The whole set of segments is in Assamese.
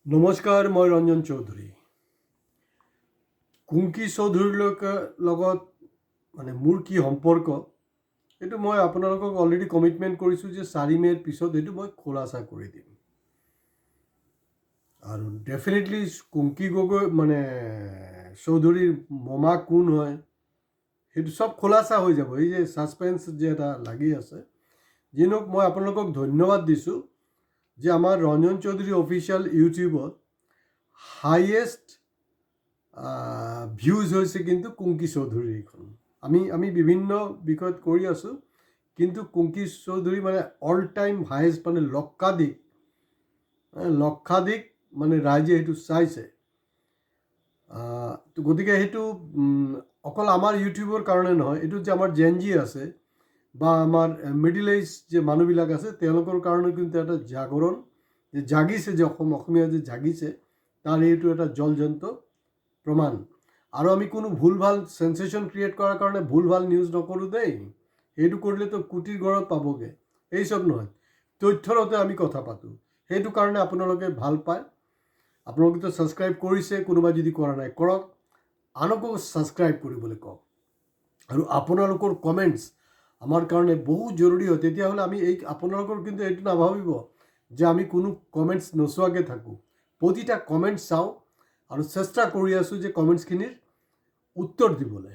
নমস্কাৰ, মই ৰঞ্জন চৌধুৰী। কুংকি চৌধুৰীৰ লগত মানে মোৰ কি সম্পৰ্ক এইটো মই আপোনালোকক অলৰেডি কমিটমেণ্ট কৰিছোঁ যে 4 মে'ৰ পিছত এইটো মই খোলাচা কৰি দিম। আৰু ডেফিনেটলি কুংকি গগৈ মানে চৌধুৰীৰ মমা কোন হয় সেইটো চব খোলাচা হৈ যাব। এই যে ছাছপেন্স যে এটা লাগি আছে, যি নহওক মই আপোনালোকক ধন্যবাদ দিছোঁ যে আমাৰ ৰঞ্জন চৌধুৰী অফিচিয়েল ইউটিউবত হাইয়েষ্ট ভিউজ হৈছে কিন্তু কুংকি চৌধুৰীৰ এইখন। আমি বিভিন্ন বিষয়ত কৰি আছোঁ, কিন্তু কুংকি চৌধুৰী মানে অল টাইম হাইয়েষ্ট, মানে লক্ষাধিক মানে ৰাইজে সেইটো চাইছে। গতিকে সেইটো অকল আমাৰ ইউটিউবৰ কাৰণে নহয়, এইটো যে আমাৰ জেনজি আছে বা আমাৰ মিডিল এইজ যে মানুহবিলাক আছে তেওঁলোকৰ কাৰণে কিন্তু এটা জাগৰণ যে জাগিছে, যে অসমীয়া যে জাগিছে তাৰ এইটো এটা জলজন্ত প্ৰমাণ। আৰু আমি কোনো ভুল ভাল সেন্সেশ্যন ক্ৰিয়েট কৰাৰ কাৰণে ভুল ভাল নিউজ নকৰোঁ দেই। সেইটো কৰিলেতো কোটিৰ ঘৰত পাবগৈ, এইচব নহয়, তথ্যৰতে আমি কথা পাতোঁ। সেইটো কাৰণে আপোনালোকে ভাল পায়। আপোনালোকেতো ছাবস্ক্ৰাইব কৰিছে, কোনোবাই যদি কৰা নাই কৰক, আনকো ছাবস্ক্ৰাইব কৰিবলৈ কওক। আৰু আপোনালোকৰ কমেণ্টছ আমাৰ কাৰণে বহুত জৰুৰী হয়। তেতিয়াহ'লে আমি আপোনালোকৰ কিন্তু এইটো নাভাবিব যে আমি কোনো কমেণ্টছ নোচোৱাকৈ থাকোঁ। প্ৰতিটা কমেণ্টছ চাওঁ আৰু চেষ্টা কৰি আছোঁ যে কমেণ্টছখিনিৰ উত্তৰ দিবলৈ।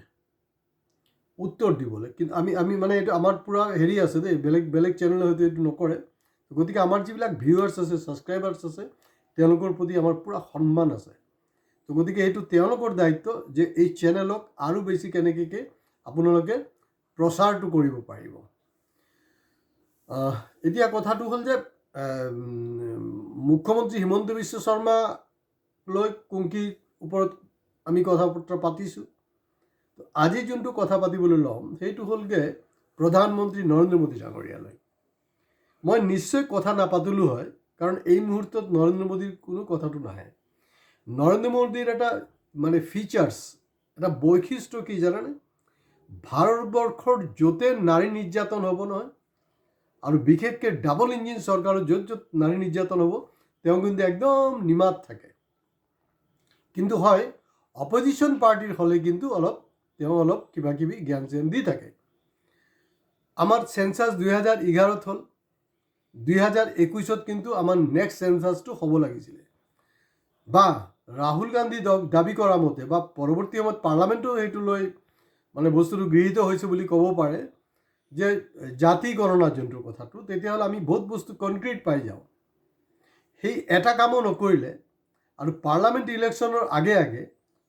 কিন্তু আমি মানে এইটো আমাৰ পূৰা হেৰি আছে দেই, বেলেগ চেনেলে হয়তো এইটো নকৰে। গতিকে আমাৰ যিবিলাক ভিউৱাৰ্ছ আছে, ছাবস্ক্ৰাইবাৰ্ছ আছে, তেওঁলোকৰ প্ৰতি আমাৰ পূৰা সন্মান আছে। তো গতিকে এইটো তেওঁলোকৰ দায়িত্ব যে এই চেনেলক আৰু বেছি কেনেকৈ আপোনালোকে প্ৰচাৰটো কৰিব পাৰিব। এতিয়া কথাটো হ'ল যে মুখ্যমন্ত্ৰী হিমন্ত বিশ্ব শৰ্মা লৈ কুংকিৰ ওপৰত আমি কথা বতৰা পাতিছোঁ। আজি যোনটো কথা পাতিবলৈ ল'ম সেইটো হ'লগৈ প্ৰধানমন্ত্ৰী নৰেন্দ্ৰ মোদী ডাঙৰীয়ালৈ। মই নিশ্চয় কথা নাপাতিলোঁ হয়, কাৰণ এই মুহূৰ্তত নৰেন্দ্ৰ মোদীৰ কোনো কথাটো নাহে। নৰেন্দ্ৰ মোদীৰ এটা মানে ফিচাৰ্ছ, এটা বৈশিষ্ট্য কি জানেনে? ভাৰতবৰ্ষৰ য'তে নাৰী নিৰ্যাতন হ'ব নহয়, আৰু বিশেষকৈ ডাবল ইঞ্জিন চৰকাৰৰ য'ত নাৰী নিৰ্যাতন হ'ব, তেওঁ কিন্তু একদম নিমাত থাকে। কিন্তু হয় অপজিশ্যন পাৰ্টিৰ হ'লে কিন্তু তেওঁ অলপ কিবা কিবি জ্ঞান চ্যান দি থাকে। আমাৰ চেঞ্চাছ 2011 হ'ল, 2021 কিন্তু আমাৰ নেক্সট চেঞ্চাছটো হ'ব লাগিছিলে, বা ৰাহুল গান্ধী দাবী কৰা মতে বা পৰৱৰ্তী সময়ত পাৰ্লামেণ্টো সেইটো লৈ মানে বস্তুটো গৃহীত হৈছে বুলি ক'ব পাৰে যে জাতি গণনা যোনটো কথাটো, তেতিয়াহ'লে আমি বহুত বস্তু কনক্ৰিট পাই যাওঁ। সেই এটা কামো নকৰিলে, আৰু পাৰ্লামেণ্ট ইলেকশ্যনৰ আগে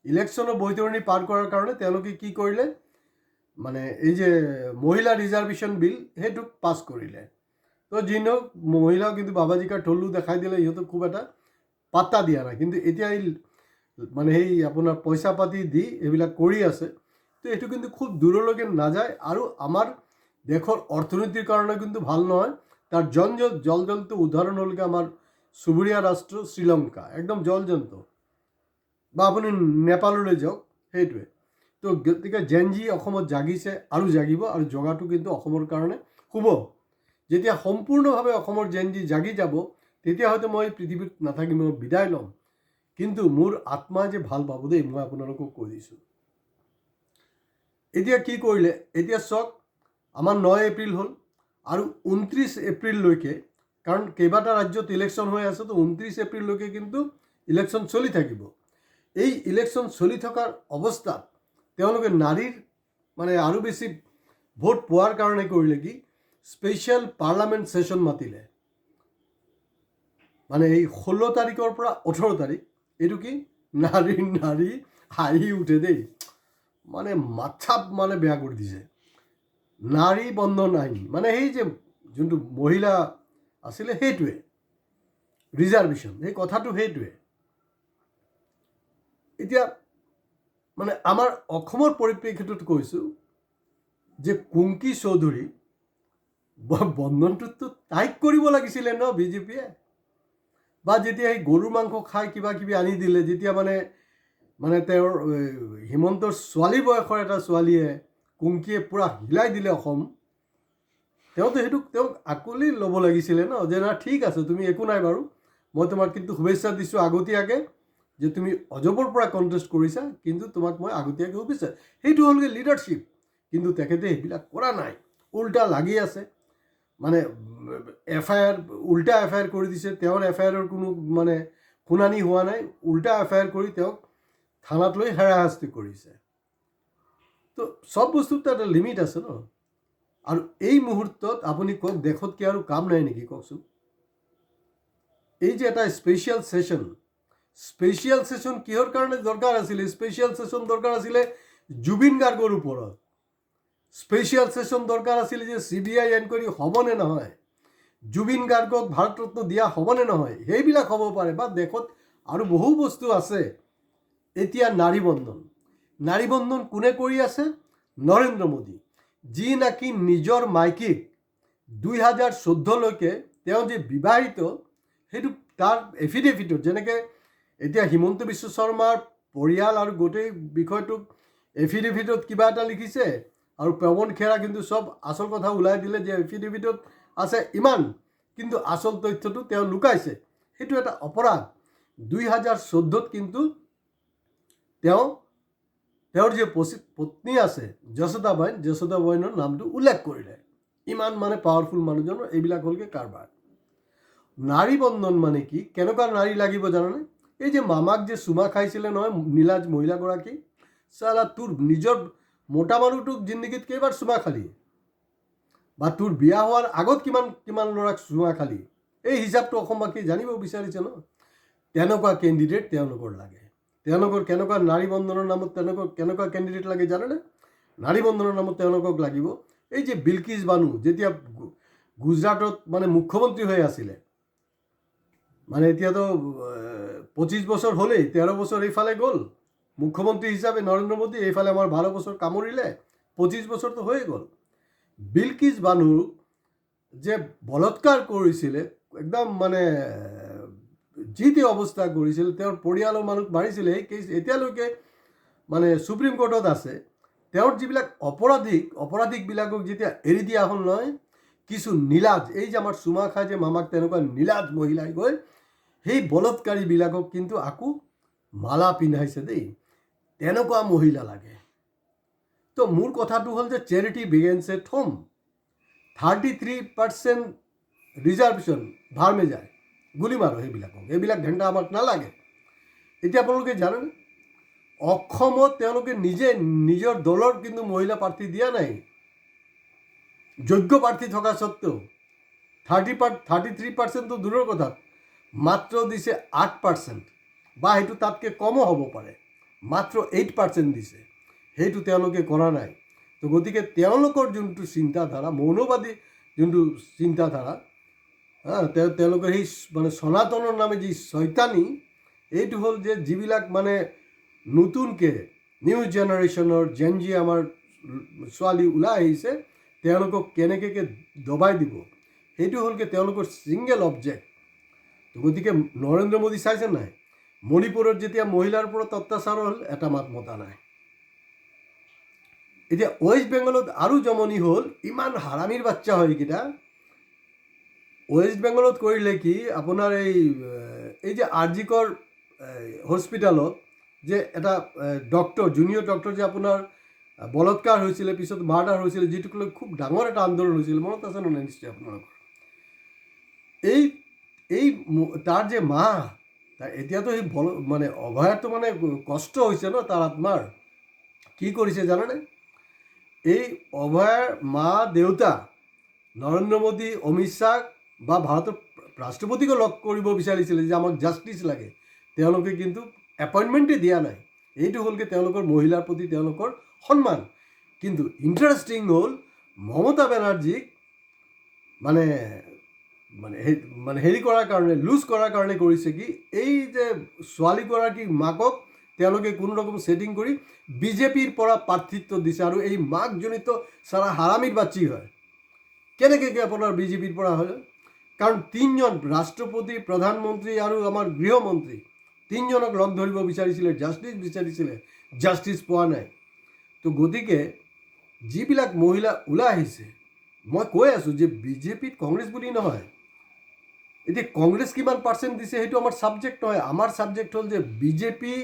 ইলেকশ্যনৰ বৈতৰণি পাৰ কৰাৰ কাৰণে তেওঁলোকে কি কৰিলে, মানে এই যে মহিলা ৰিজাৰ্ভেশ্যন বিল সেইটোক পাছ কৰিলে। তো যি নহওক মহিলাও কিন্তু বাবাজিকাৰ ঠল্লু দেখাই দিলে, ইহঁতক খুব এটা পাত্তা দিয়া নাই। কিন্তু এতিয়া মানে সেই আপোনাৰ পইচা পাতি দি এইবিলাক কৰি আছে। তো এইটো কিন্তু খুব দূৰলৈকে নাযায়, আৰু আমাৰ দেশৰ অৰ্থনীতিৰ কাৰণে কিন্তু ভাল নহয়। তাৰ জলজন্ত উদাহৰণ হ'লগৈ আমাৰ চুবুৰীয়া ৰাষ্ট্ৰ শ্ৰীলংকা, একদম জলজন্ত। বা আপুনি নেপাললৈ যাওক, সেইটোৱে। তো গতিকে জেনজি অসমত জাগিছে আৰু জাগিব, আৰু জগাটো কিন্তু অসমৰ কাৰণে শুভ। যেতিয়া সম্পূৰ্ণভাৱে অসমৰ জেনজি জাগি যাব, তেতিয়া হয়তো মই পৃথিৱীত নাথাকিম, মই বিদায় ল'ম। কিন্তু মোৰ আত্মাই যে ভাল পাব দেই, মই আপোনালোকক কৈ দিছোঁ। এতিয়া কি কৰিলে, এতিয়া চাওক, আমাৰ 9 এপ্ৰিল হ'ল, আৰু 29 এপ্ৰিললৈকে, কাৰণ কেইবাটা ৰাজ্যত ইলেকশ্যন হৈ আছে, তো 29 এপ্ৰিললৈকে কিন্তু ইলেকশ্যন চলি থাকিব। এই ইলেকশ্যন চলি থকাৰ অৱস্থাত তেওঁলোকে নাৰীৰ মানে আৰু বেছি ভোট পোৱাৰ কাৰণে কৰিলে কি, স্পেচিয়েল পাৰ্লামেণ্ট ছেশ্যন মাতিলে। মানে এই 16 তাৰিখৰ পৰা 18 তাৰিখ, এইটো কি নাৰী হাঁহি উঠে দেই, মানে মাথাত মানে বেয়া কৰি দিছে। নাৰী বন্ধন আইন, মানে সেই যে যোনটো মহিলা আছিলে সেইটোৱে ৰিজাৰ্ভেশ্যন, সেই কথাটো সেইটোৱে। এতিয়া মানে আমাৰ অসমৰ পৰিপ্ৰেক্ষিতত কৈছোঁ যে কুংকি চৌধুৰী বন্ধনটোতো তাইক কৰিব লাগিছিলে ন বিজেপিয়ে। বা যেতিয়া সেই গৰুৰ মাংস খাই কিবা কিবি আনি দিলে, যেতিয়া মানে তেওঁৰ হিমন্তৰ ছোৱালী বয়সৰ এটা ছোৱালীয়ে কুংকিয়ে পূৰা হিলাই দিলে অসম, তেওঁক আকোৱালি ল'ব লাগিছিলে ন, যে না ঠিক আছে তুমি একো নাই বাৰু, মই তোমাক কিন্তু শুভেচ্ছা দিছোঁ আগতীয়াকৈ যে তুমি অজপৰ পৰা কণ্টেষ্ট কৰিছা, কিন্তু তোমাক মই আগতীয়াকৈ শুভেচ্ছা। সেইটো হ'লগৈ লিডাৰশ্বিপ। কিন্তু তেখেতে সেইবিলাক কৰা নাই, উল্টা লাগি আছে। মানে FIR উল্টা FIR কৰি দিছে, তেওঁৰ FIRৰ কোনো মানে শুনানি হোৱা নাই, উল্টা FIR কৰি তেওঁক থানাত লৈ হাৰাশাস্তি কৰিছে। তো চব বস্তুত এটা লিমিট আছে ন। আৰু এই মুহূৰ্তত আপুনি কওক, দেশত কি আৰু কাম নাই নেকি কওকচোন? এই যে এটা স্পেচিয়েল ছেশ্যন কিহৰ কাৰণে দৰকাৰ আছিলে? স্পেচিয়েল ছেশ্যন দৰকাৰ আছিলে জুবিন গাৰ্গৰ ওপৰত। স্পেচিয়েল ছেশ্যন দৰকাৰ আছিলে যে CBI এনকুৱাৰী হ'বনে নহয়, জুবিন গাৰ্গক ভাৰতৰত্ন দিয়া হ'বনে নহয়, সেইবিলাক হ'ব পাৰে। বা দেশত আৰু বহু বস্তু আছে। এতিয়া নাৰী বন্ধন কোনে কৰি আছে? নৰেন্দ্ৰ মোদী, যি নাকি নিজৰ মাইকীক 2014লৈকে তেওঁ যে বিবাহিত, সেইটো তাৰ এফিডেভিটত, যেনেকৈ এতিয়া হিমন্ত বিশ্ব শৰ্মাৰ পৰিয়াল আৰু গোটেই বিষয়টোক এফিডেভিটত কিবা এটা লিখিছে, আৰু পৱন খেৰা কিন্তু চব আচল কথা ওলাই দিলে যে এফিডেভিটত আছে ইমান, কিন্তু আচল তথ্যটো তেওঁ লুকাইছে। সেইটো এটা অপৰাধ। 2014ত কিন্তু তেওঁৰ যে পত্নী আছে যশোদাবইনৰ নামটো উল্লেখ কৰিলে। ইমান মানে পাৱাৰফুল মানুহজনৰ এইবিলাক হ'লগৈ কাৰবাৰ। নাৰী বন্ধন মানে কি? কেনেকুৱা নাৰী লাগিব জানানে? এই যে মামাক যে চুমা খাইছিলে নহয় নীলাজ মহিলাগৰাকী, চালা তোৰ নিজৰ মোটা মানুহটোক জিন্দগীত কেইবাৰ চুমা খালি, বা তোৰ বিয়া হোৱাৰ আগত কিমান ল'ৰাক চুমা খালি, এই হিচাপটো অসমবাসীয়ে জানিব বিচাৰিছে ন। তেনেকুৱা কেণ্ডিডেট তেওঁলোকৰ লাগে। তেওঁলোকৰ কেনেকুৱা নাৰী বন্ধনৰ নামত কেনেকুৱা কেণ্ডিডেট লাগে জানেনে? নাৰী বন্ধনৰ নামত তেওঁলোকক লাগিব এই যে বিলকিছ বানু, যেতিয়া গুজৰাটত মানে মুখ্যমন্ত্ৰী হৈ আছিলে, মানে এতিয়াতো 25 বছৰ হ'লেই, 13 বছৰ এইফালে গ'ল মুখ্যমন্ত্ৰী হিচাপে নৰেন্দ্ৰ মোদী, এইফালে আমাৰ 12 বছৰ কামুৰিলে, 25 বছৰটো হৈয়ে গ'ল। বিলকিছ বানুক যে বলৎকাৰ কৰিছিলে, একদম মানে যি টি অৱস্থা কৰিছিল, তেওঁৰ পৰিয়ালৰ মানুহ মাৰিছিলে, এই কেছ এতিয়ালৈকে মানে সুপ্ৰিম কোৰ্টত আছে। তেওঁৰ যিবিলাক অপৰাধীকবিলাকক যেতিয়া এৰি দিয়া হ'ল নহয়, কিছু নীলাজ, এই যে আমাৰ চুমা খাই যে মামাক তেনেকুৱা নীলাজ মহিলাই গৈ সেই বলৎকাৰীবিলাকক কিন্তু আকৌ মালা পিন্ধাইছে দেই। তেনেকুৱা মহিলা লাগে। তো মোৰ কথাটো হ'ল যে charity begins at home. 33% reservation ভাৰমে যায়, গুলি মাৰো এইবিলাক ঘণ্টা আমাক নালাগে। এতিয়া আপোনালোকে জানেনে, অসমত তেওঁলোকে নিজৰ দলৰ কিন্তু মহিলা প্ৰাৰ্থী দিয়া নাই, যোগ্য প্ৰাৰ্থী থকা স্বত্বেও। 33%টো দূৰৰ কথা, মাত্ৰ দিছে 8%, বা সেইটো তাতকৈ কমো হ'ব পাৰে, মাত্ৰ 8% দিছে। সেইটো তেওঁলোকে কৰা নাই। তো গতিকে তেওঁলোকৰ যোনটো চিন্তাধাৰা, মৌনবাদী যোনটো চিন্তাধাৰা, তেওঁলোকৰ সেই মানে সনাতনৰ নামে যি চৈতানী, এইটো হ'ল যে যিবিলাক মানে নতুনকৈ নিউ জেনেৰেশ্যনৰ জেনজি আমাৰ ছোৱালী ওলাই আহিছে, তেওঁলোকক কেনেকৈ দবাই দিব, সেইটো হ'লগৈ তেওঁলোকৰ ছিংগল অবজেক্ট। গতিকে নৰেন্দ্ৰ মোদী চাইছে নাই, মণিপুৰত যেতিয়া মহিলাৰ ওপৰত অত্যাচাৰ হ'ল, এটা মাত মতা নাই। এতিয়া ৱেষ্ট বেংগলত আৰু জমনি হ'ল, ইমান হাৰামীৰ বাচ্চা হয় এইকেইটা। ৱেষ্ট বেংগলত কৰিলে কি, আপোনাৰ এই যে আৰজিকৰ হস্পিটেলত যে এটা ডক্টৰ, জুনিয়ৰ ডক্টৰ যে আপোনাৰ বলৎকাৰ হৈছিলে, পিছত মাৰ্ডাৰ হৈছিলে, যিটোক লৈ খুব ডাঙৰ এটা আন্দোলন হৈছিল, মনত আছে নে নাই নিশ্চয় আপোনালোকৰ? এই তাৰ যে মা, এতিয়াতো সেই মানে অভয়াৰটো মানে কষ্ট হৈছে ন তাৰ আত্মাৰ। কি কৰিছে জানেনে? এই অভয়াৰ মা দেউতা নৰেন্দ্ৰ মোদী, অমিত শ্বাহ বা ভাৰতৰ ৰাষ্ট্ৰপতিকো লগ কৰিব বিচাৰিছিলে যে আমাক জাষ্টিছ লাগে, তেওঁলোকে কিন্তু এপইণ্টমেণ্টেই দিয়া নাই। এইটো হ'লগৈ তেওঁলোকৰ মহিলাৰ প্ৰতি তেওঁলোকৰ সন্মান। কিন্তু ইণ্টাৰেষ্টিং হ'ল, মমতা বেনাৰ্জীক মানে হেৰি কৰাৰ কাৰণে, লুজ কৰাৰ কাৰণে কৰিছে কি, এই যে ছোৱালীগৰাকীৰ মাকক তেওঁলোকে কোনো ৰকম ছেটিং কৰি বিজেপিৰ পৰা প্ৰাৰ্থিত্ব দিছে। আৰু এই মাকজনীতো চাৰা হাৰামীৰ বাচ্চি হয়। কেনেকৈ আপোনাৰ বিজেপিৰ পৰা হয়? কাৰণ 3জন ৰাষ্ট্ৰপতি, প্ৰধানমন্ত্ৰী আৰু আমাৰ গৃহমন্ত্ৰী, 3জনক লগ ধৰিব বিচাৰিছিলে, জাষ্টিছ পোৱা নাই। তো গতিকে যিবিলাক মহিলা ওলাই আহিছে, মই কৈ আছোঁ যে বিজেপিত কংগ্ৰেছ বুলি নহয়, এতিয়া কংগ্ৰেছ কিমান পাৰ্চেণ্ট দিছে সেইটো আমাৰ ছাবজেক্ট নহয়। আমাৰ ছাবজেক্ট হ'ল যে বিজেপি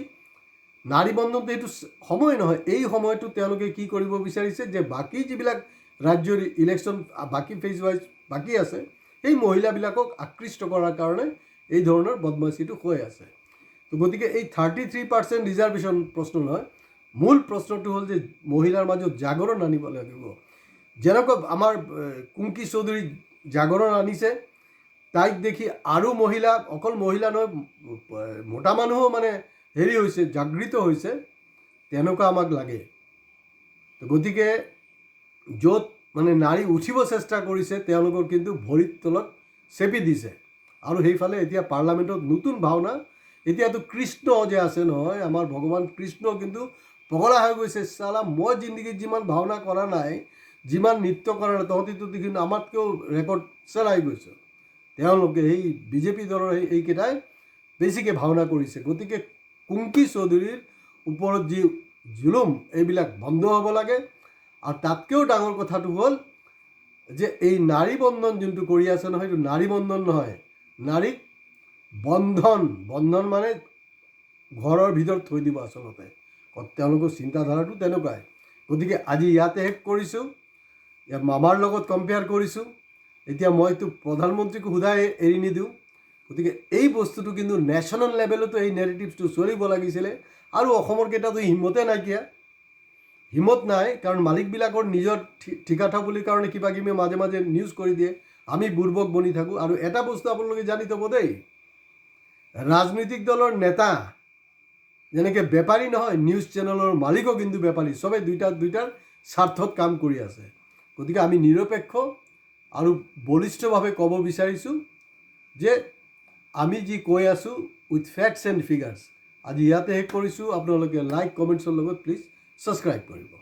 নাৰী বন্ধনটো এইটো সময় নহয়। এই সময়টো তেওঁলোকে কি কৰিব বিচাৰিছে যে বাকী যিবিলাক ৰাজ্যৰ ইলেকশ্যন বাকী ফেজ ৱাইজ বাকী আছে সেই মহিলাবিলাকক আকৃষ্ট কৰাৰ কাৰণে এই ধৰণৰ বদমাচিটো হৈ আছে। তো গতিকে এই 33% ৰিজাৰ্ভেশ্যন প্ৰশ্ন নহয়, মূল প্ৰশ্নটো হ'ল যে মহিলাৰ মাজত জাগৰণ আনিব লাগিব। যেনেকৈ আমাৰ কুংকি চৌধুৰী জাগৰণ আনিছে, তাইক দেখি আৰু মহিলা, অকল মহিলা নহয় মতা মানুহো মানে হেৰি হৈছে, জাগৃত হৈছে, তেনেকুৱা আমাক লাগে। গতিকে য'ত মানে নাৰী উঠিব চেষ্টা কৰিছে তেওঁলোকৰ কিন্তু ভৰিৰ তলত চেপি দিছে। আৰু সেইফালে এতিয়া পাৰ্লামেণ্টত নতুন ভাওনা, এতিয়াতো কৃষ্ণ যে আছে নহয়, আমাৰ ভগৱান কৃষ্ণ কিন্তু পগলা হৈ গৈছে। চালা মই জিন্দগীত যিমান ভাওনা কৰা নাই, যিমান নৃত্য কৰা নাই, তহঁতিতো কিন্তু আমাতকৈও ৰেকৰ্ড চেলাই গৈছে। তেওঁলোকে এই বিজেপি দলৰ এইকেইটাই বেছিকৈ ভাওনা কৰিছে। গতিকে কুংকি চৌধুৰীৰ ওপৰত যি জুলুম এইবিলাক বন্ধ হ'ব লাগে। আৰু তাতকৈও ডাঙৰ কথাটো হ'ল যে এই নাৰী বন্ধন যোনটো কৰি আছে নহয়, সেইটো নাৰী বন্ধন নহয়, নাৰীক বন্ধন। বন্ধন মানে ঘৰৰ ভিতৰত থৈ দিব আচলতে। তেওঁলোকৰ চিন্তাধাৰাটো তেনেকুৱাই। গতিকে আজি ইয়াতে শেষ কৰিছোঁ, মামাৰ লগত কম্পেয়াৰ কৰিছোঁ। এতিয়া মইতো প্ৰধানমন্ত্ৰীকো সোধাই এৰি নিদিওঁ। গতিকে এই বস্তুটো কিন্তু নেশ্যনেল লেভেলতো এই নেৰেটিভছটো চলিব লাগিছিলে। আৰু অসমৰ কেইটাতো হিম্মতে নাইকিয়া, হিম্মত নাই, কাৰণ মালিকবিলাকৰ নিজৰ ঠিকা থা বুলি কাৰণে কিবা কিবি মাজে মাজে নিউজ কৰি দিয়ে, আমি বুৰ্বক বনি থাকোঁ। আৰু এটা বস্তু আপোনালোকে জানি থ'ব দেই, ৰাজনৈতিক দলৰ নেতা যেনেকৈ বেপাৰী নহয়, নিউজ চেনেলৰ মালিকো কিন্তু বেপাৰী। চবেই দুইটাৰ স্বাৰ্থত কাম কৰি আছে। গতিকে আমি নিৰপেক্ষ আৰু বলিষ্ঠভাৱে ক'ব বিচাৰিছোঁ যে আমি যি কৈ আছোঁ উইথ ফেক্টছ এণ্ড ফিগাৰ্ছ। আজি ইয়াতে শেষ কৰিছোঁ। আপোনালোকে লাইক কমেণ্টছৰ লগত প্লিজ ছাবস্ক্ৰাইব কৰিব।